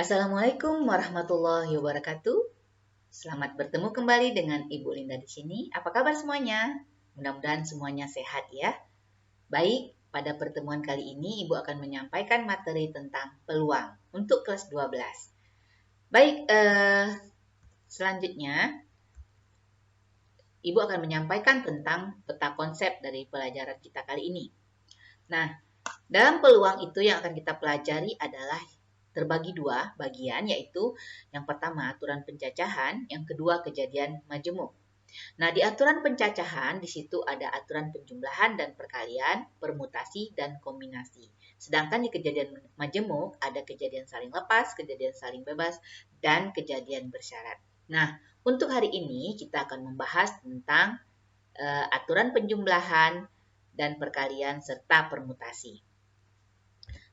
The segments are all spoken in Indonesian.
Assalamualaikum warahmatullahi wabarakatuh. Selamat bertemu kembali dengan Ibu Linda di sini. Apa kabar semuanya? Mudah-mudahan semuanya sehat ya. Baik, pada pertemuan kali ini Ibu akan menyampaikan materi tentang peluang untuk kelas 12. Baik, selanjutnya Ibu akan menyampaikan tentang peta konsep dari pelajaran kita kali ini. Nah, dalam peluang itu yang akan kita pelajari adalah terbagi dua bagian, yaitu yang pertama aturan pencacahan, yang kedua kejadian majemuk. Nah, di aturan pencacahan di situ ada aturan penjumlahan dan perkalian, permutasi dan kombinasi. Sedangkan di kejadian majemuk ada kejadian saling lepas, kejadian saling bebas, dan kejadian bersyarat. Nah, untuk hari ini kita akan membahas tentang aturan penjumlahan dan perkalian serta permutasi.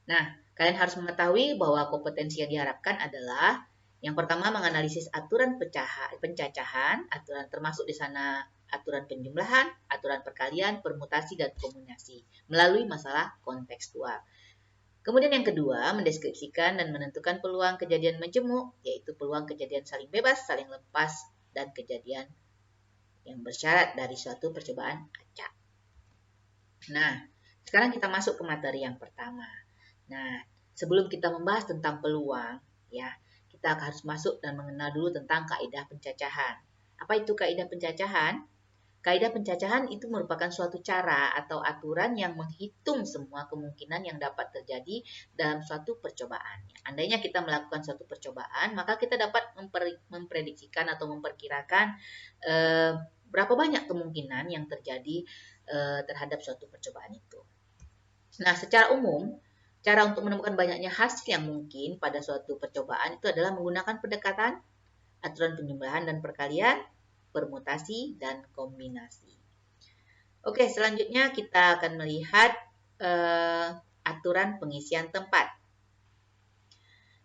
Nah, kalian harus mengetahui bahwa kompetensi yang diharapkan adalah yang pertama menganalisis aturan pencacahan, aturan termasuk di sana aturan penjumlahan, aturan perkalian, permutasi, dan kombinasi melalui masalah kontekstual. Kemudian yang kedua, mendeskripsikan dan menentukan peluang kejadian majemuk, yaitu peluang kejadian saling bebas, saling lepas, dan kejadian yang bersyarat dari suatu percobaan acak. Nah, sekarang kita masuk ke materi yang pertama. Nah, sebelum kita membahas tentang peluang, ya, kita harus masuk dan mengenal dulu tentang kaidah pencacahan. Apa itu kaidah pencacahan? Kaidah pencacahan itu merupakan suatu cara atau aturan yang menghitung semua kemungkinan yang dapat terjadi dalam suatu percobaan. Andainya kita melakukan suatu percobaan, maka kita dapat memprediksikan atau memperkirakan berapa banyak kemungkinan yang terjadi terhadap suatu percobaan itu. Nah, secara umum, cara untuk menemukan banyaknya hasil yang mungkin pada suatu percobaan itu adalah menggunakan pendekatan aturan penjumlahan dan perkalian, permutasi, dan kombinasi. Oke, selanjutnya kita akan melihat aturan pengisian tempat.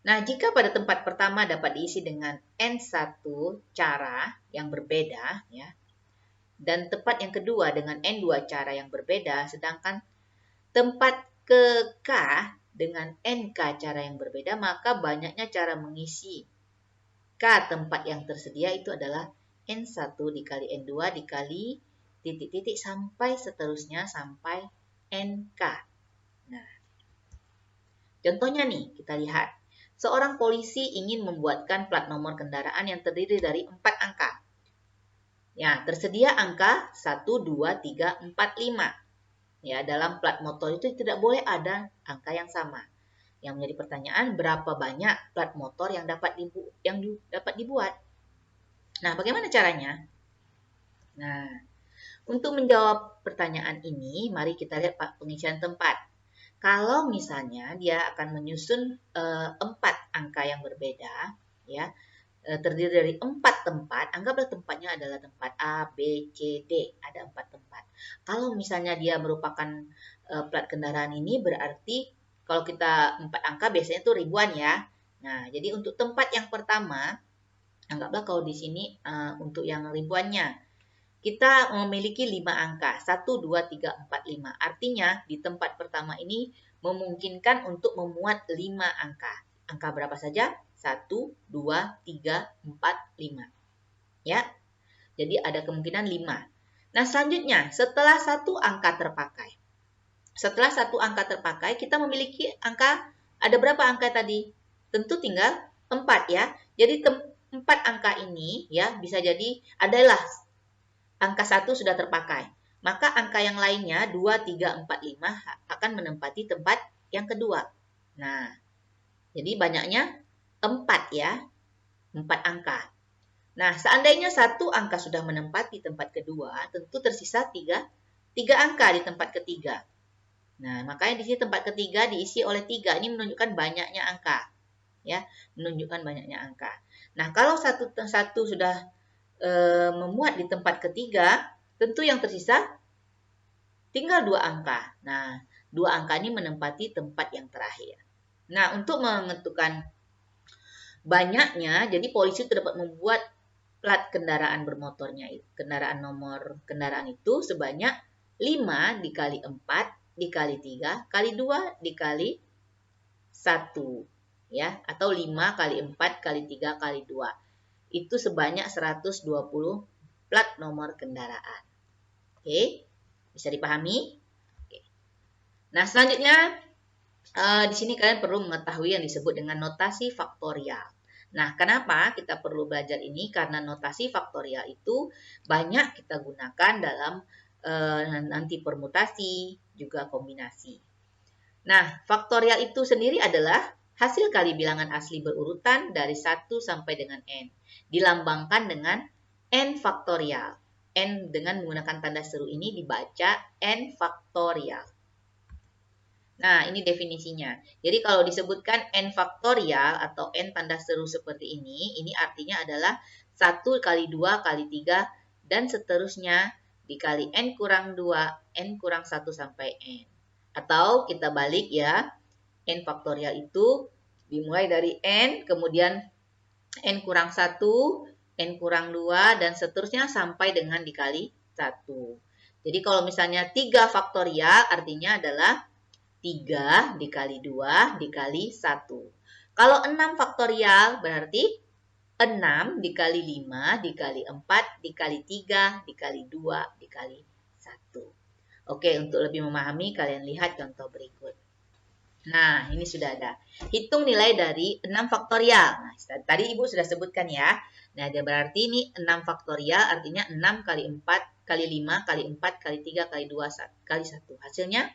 Nah, jika pada tempat pertama dapat diisi dengan N1 cara yang berbeda, ya, dan tempat yang kedua dengan N2 cara yang berbeda, sedangkan tempat ke K dengan NK cara yang berbeda, maka banyaknya cara mengisi K tempat yang tersedia itu adalah N1 dikali N2 dikali titik-titik sampai seterusnya sampai NK. Nah, contohnya nih, kita lihat. Seorang polisi ingin membuatkan plat nomor kendaraan yang terdiri dari 4 angka. Ya, tersedia angka 1, 2, 3, 4, 5. Ya, dalam plat motor itu tidak boleh ada angka yang sama. Yang menjadi pertanyaan, berapa banyak plat motor yang dapat dibuat? Nah, bagaimana caranya? Nah, untuk menjawab pertanyaan ini, mari kita lihat pengisian tempat. Kalau misalnya dia akan menyusun 4 angka yang berbeda, ya, terdiri dari 4 tempat, anggaplah tempatnya adalah tempat A, B, C, D, ada 4 tempat. Kalau misalnya dia merupakan plat kendaraan ini berarti kalau kita 4 angka biasanya itu ribuan ya. Nah, jadi untuk tempat yang pertama, anggaplah kalau di sini untuk yang ribuannya, kita memiliki 5 angka, 1, 2, 3, 4, 5. Artinya di tempat pertama ini memungkinkan untuk memuat 5 angka. Angka berapa saja? 1, 2, 3, 4, 5. Ya, jadi ada kemungkinan 5. Nah, selanjutnya setelah satu angka terpakai. Setelah satu angka terpakai, kita memiliki angka, ada berapa angka tadi? Tentu tinggal 4 ya. Jadi 4 angka ini ya bisa jadi adalah angka 1 sudah terpakai. Maka angka yang lainnya 2, 3, 4, 5 akan menempati tempat yang kedua. Nah, jadi banyaknya 4 ya. 4 angka. Nah, seandainya satu angka sudah menempati tempat kedua, tentu tersisa 3 angka di tempat ketiga. Nah, makanya di sini tempat ketiga diisi oleh 3. Ini menunjukkan banyaknya angka. Ya, menunjukkan banyaknya angka. Nah, kalau satu sudah memuat di tempat ketiga, tentu yang tersisa tinggal 2 angka. Nah, 2 angka ini menempati tempat yang terakhir. Nah, untuk menentukan banyaknya, jadi polisi dapat membuat plat kendaraan bermotornya, kendaraan nomor kendaraan itu sebanyak 5 dikali 4 dikali 3 kali 2 dikali 1. ya, atau 5 kali 4 kali 3 kali 2. Itu sebanyak 120 plat nomor kendaraan. Oke, bisa dipahami? Oke. Nah, selanjutnya di sini kalian perlu mengetahui yang disebut dengan notasi faktorial. Nah, kenapa kita perlu belajar ini? Karena notasi faktorial itu banyak kita gunakan dalam nanti permutasi, juga kombinasi. Nah, faktorial itu sendiri adalah hasil kali bilangan asli berurutan dari 1 sampai dengan n. Dilambangkan dengan n faktorial. N dengan menggunakan tanda seru ini dibaca n faktorial. Nah, ini definisinya. Jadi kalau disebutkan n faktorial atau n tanda seru seperti ini artinya adalah 1 kali 2 kali 3 dan seterusnya dikali n kurang 2, n kurang 1 sampai n. Atau kita balik ya, n faktorial itu dimulai dari n, kemudian n kurang 1, n kurang 2, dan seterusnya sampai dengan dikali 1. Jadi kalau misalnya 3 faktorial artinya adalah 3 dikali 2 dikali 1. Kalau 6 faktorial berarti 6 dikali 5 dikali 4 dikali 3 dikali 2 dikali 1. Oke, untuk lebih memahami kalian lihat contoh berikut. Nah, ini sudah ada. Hitung nilai dari 6 faktorial. Nah, tadi Ibu sudah sebutkan ya. Nah, dia berarti ini 6 faktorial artinya 6 kali 4 kali 5 kali 4 kali 3 kali 2 kali 1. Hasilnya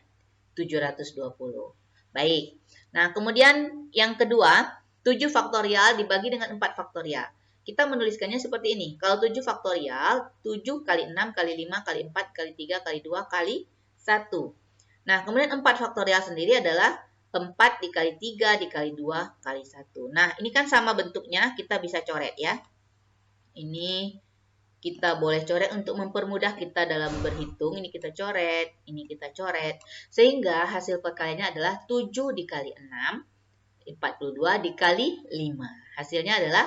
720. Baik. Nah, kemudian yang kedua, 7 faktorial dibagi dengan 4 faktorial. Kita menuliskannya seperti ini. Kalau 7 faktorial, 7 kali 6 kali 5 kali 4 kali 3 kali 2 kali 1. Nah, kemudian 4 faktorial sendiri adalah 4 dikali 3 dikali 2 kali 1. Nah, ini kan sama bentuknya, kita bisa coret ya. Ini kita boleh coret untuk mempermudah kita dalam berhitung. Ini kita coret, ini kita coret. Sehingga hasil perkaliannya adalah 7 dikali 6, 42 dikali 5. Hasilnya adalah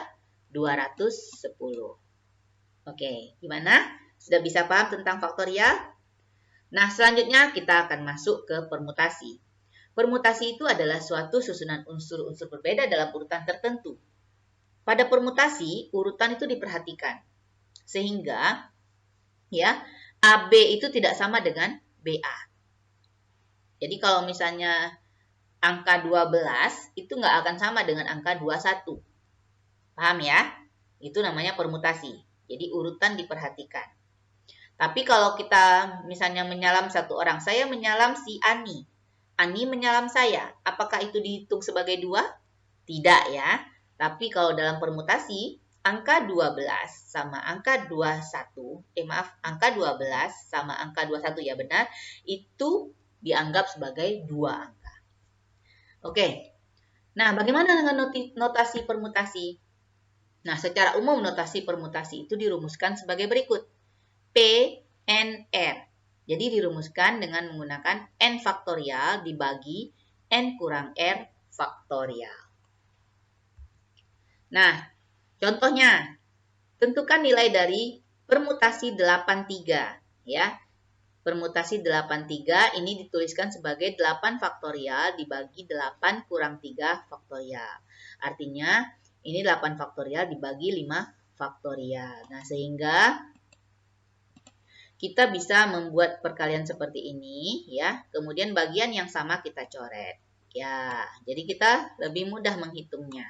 210. Oke, gimana? Sudah bisa paham tentang faktorial? Nah, selanjutnya kita akan masuk ke permutasi. Permutasi itu adalah suatu susunan unsur-unsur berbeda dalam urutan tertentu. Pada permutasi, urutan itu diperhatikan. Sehingga ya AB itu tidak sama dengan BA. Jadi kalau misalnya angka 12 itu nggak akan sama dengan angka 21. Paham ya? Itu namanya permutasi. Jadi urutan diperhatikan. Tapi kalau kita misalnya menyalam satu orang, saya menyalam si Ani. Ani menyalam saya. Apakah itu dihitung sebagai 2? Tidak ya. Tapi kalau dalam permutasi, angka 12 sama angka 21, angka 12 sama angka 21 ya benar, itu dianggap sebagai 2 angka. Oke, nah bagaimana dengan notasi permutasi? Nah, secara umum notasi permutasi itu dirumuskan sebagai berikut. P, N, R. Jadi dirumuskan dengan menggunakan N faktorial dibagi N kurang R faktorial. Nah, contohnya, tentukan nilai dari permutasi 83 ya. Permutasi 83 ini dituliskan sebagai 8 faktorial dibagi 8 kurang 3 faktorial. Artinya ini 8 faktorial dibagi 5 faktorial. Nah, sehingga kita bisa membuat perkalian seperti ini ya. Kemudian bagian yang sama kita coret. Ya, jadi kita lebih mudah menghitungnya.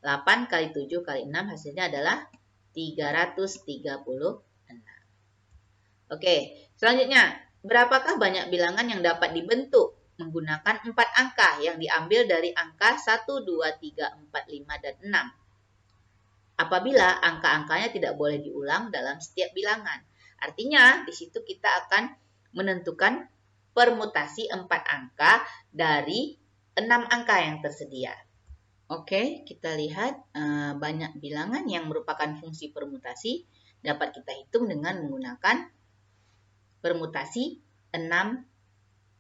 8 kali 7 kali 6 hasilnya adalah 336. Oke, selanjutnya, berapakah banyak bilangan yang dapat dibentuk menggunakan 4 angka yang diambil dari angka 1, 2, 3, 4, 5, dan 6? Apabila angka-angkanya tidak boleh diulang dalam setiap bilangan. Artinya, di situ kita akan menentukan permutasi 4 angka dari 6 angka yang tersedia. Oke, kita lihat banyak bilangan yang merupakan fungsi permutasi dapat kita hitung dengan menggunakan permutasi 6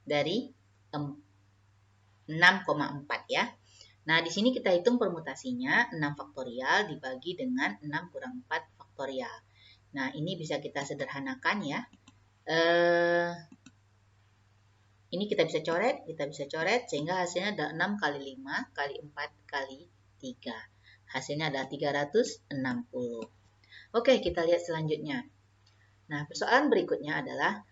dari 6,4 ya. Nah, di sini kita hitung permutasinya 6 faktorial dibagi dengan 6 kurang 4 faktorial. Nah, ini bisa kita sederhanakan ya. Ini kita bisa coret sehingga hasilnya adalah 6 kali 5 kali 4 kali 3. Hasilnya adalah 360. Oke, kita lihat selanjutnya. Nah, persoalan berikutnya adalah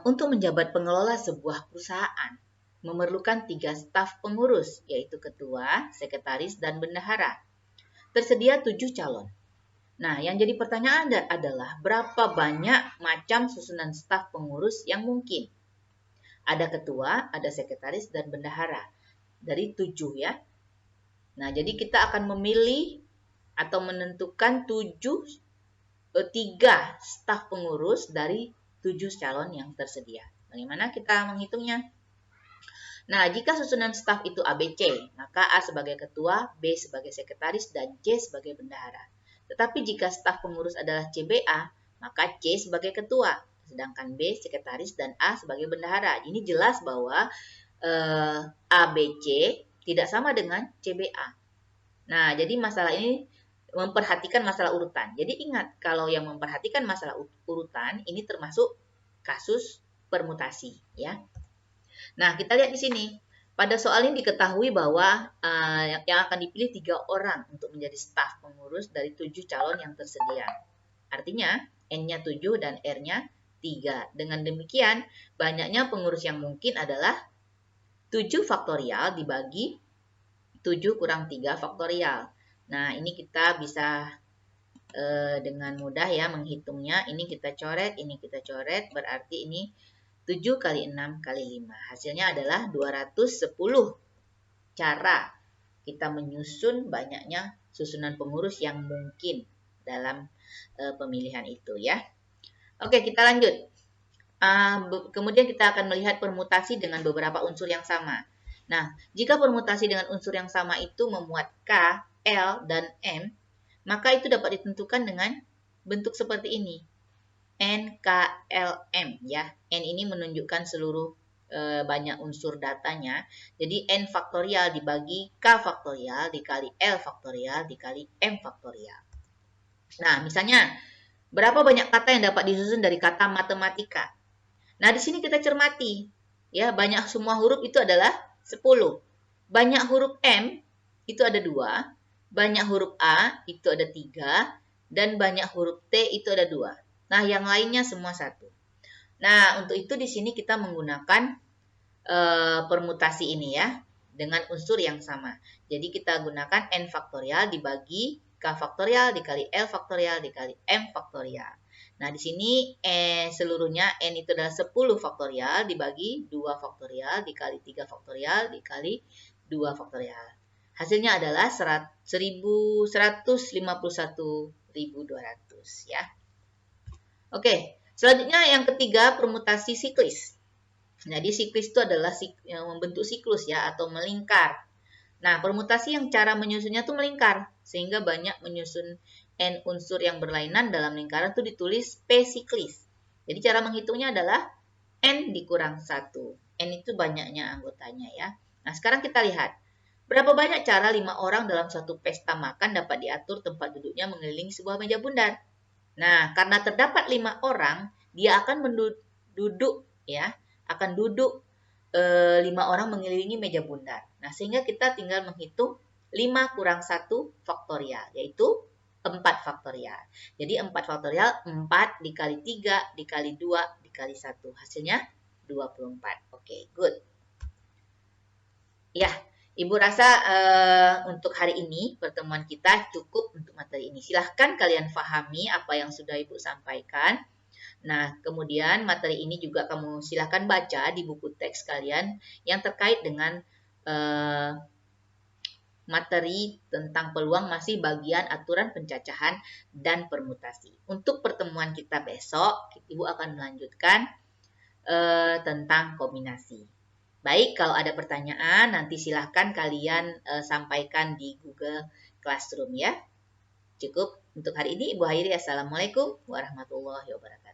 untuk menjabat pengelola sebuah perusahaan memerlukan 3 staf pengurus, yaitu ketua, sekretaris, dan bendahara. Tersedia 7 calon. Nah, yang jadi pertanyaan adalah berapa banyak macam susunan staf pengurus yang mungkin? Ada ketua, ada sekretaris, dan bendahara. Dari 7 ya. Nah, jadi kita akan memilih atau menentukan 3 staf pengurus dari 7 calon yang tersedia. Bagaimana kita menghitungnya? Nah, jika susunan staf itu ABC, maka A sebagai ketua, B sebagai sekretaris, dan C sebagai bendahara. Tetapi jika staf pengurus adalah CBA, maka C sebagai ketua, sedangkan B sekretaris dan A sebagai bendahara. Ini jelas bahwa ABC tidak sama dengan CBA. Nah, jadi masalah ini memperhatikan masalah urutan. Jadi ingat, kalau yang memperhatikan masalah urutan, ini termasuk kasus permutasi, ya. Nah, kita lihat di sini. Pada soal ini diketahui bahwa yang akan dipilih 3 orang untuk menjadi staf pengurus dari 7 calon yang tersedia. Artinya, N-nya 7 dan R-nya 3. Dengan demikian, banyaknya pengurus yang mungkin adalah 7 faktorial dibagi 7 kurang 3 faktorial. Nah, ini kita bisa dengan mudah ya menghitungnya. Ini kita coret, berarti ini 7 kali 6 kali 5. Hasilnya adalah 210 cara kita menyusun banyaknya susunan pengurus yang mungkin dalam pemilihan itu ya. Oke, kita lanjut. Kemudian kita akan melihat permutasi dengan beberapa unsur yang sama. Nah, jika permutasi dengan unsur yang sama itu memuat K, L, dan M, maka itu dapat ditentukan dengan bentuk seperti ini. N, K, L, M ya. N ini menunjukkan seluruh banyak unsur datanya. Jadi N faktorial dibagi K faktorial dikali L faktorial dikali M faktorial. Nah, misalnya berapa banyak kata yang dapat disusun dari kata matematika? Nah, di sini kita cermati. Ya, banyak semua huruf itu adalah 10. Banyak huruf M itu ada 2. Banyak huruf A itu ada 3. Dan banyak huruf T itu ada 2. Nah, yang lainnya semua 1. Nah, untuk itu di sini kita menggunakan permutasi ini ya, dengan unsur yang sama. Jadi kita gunakan N faktorial dibagi K faktorial dikali L faktorial dikali M faktorial. Nah, di sini seluruhnya N itu adalah 10 faktorial dibagi 2 faktorial dikali 3 faktorial dikali 2 faktorial. Hasilnya adalah 151.200 ya. Oke, selanjutnya yang ketiga permutasi siklis. Jadi siklis itu adalah membentuk siklus ya atau melingkar. Nah, permutasi yang cara menyusunnya itu melingkar sehingga banyak menyusun N unsur yang berlainan dalam lingkaran itu ditulis P siklis. Jadi cara menghitungnya adalah N dikurang 1. N itu banyaknya anggotanya ya. Nah, sekarang kita lihat. Berapa banyak cara 5 orang dalam suatu pesta makan dapat diatur tempat duduknya mengelilingi sebuah meja bundar? Nah, karena terdapat 5 orang, dia akan duduk ya, akan duduk 5 orang mengelilingi meja bundar. Nah, sehingga kita tinggal menghitung 5 kurang 1 faktorial, yaitu 4 faktorial. Jadi 4 faktorial 4 dikali 3 dikali 2 dikali 1. Hasilnya 24. Oke, good. Ya, Ibu rasa untuk hari ini pertemuan kita cukup untuk materi ini. Silahkan kalian pahami apa yang sudah Ibu sampaikan. Nah, kemudian materi ini juga kamu silahkan baca di buku teks kalian yang terkait dengan materi tentang peluang masih bagian aturan pencacahan dan permutasi. Untuk pertemuan kita besok, Ibu akan melanjutkan tentang kombinasi. Baik, kalau ada pertanyaan nanti silahkan kalian sampaikan di Google Classroom ya. Cukup untuk hari ini. Ibu akhiri. Assalamualaikum warahmatullahi wabarakatuh.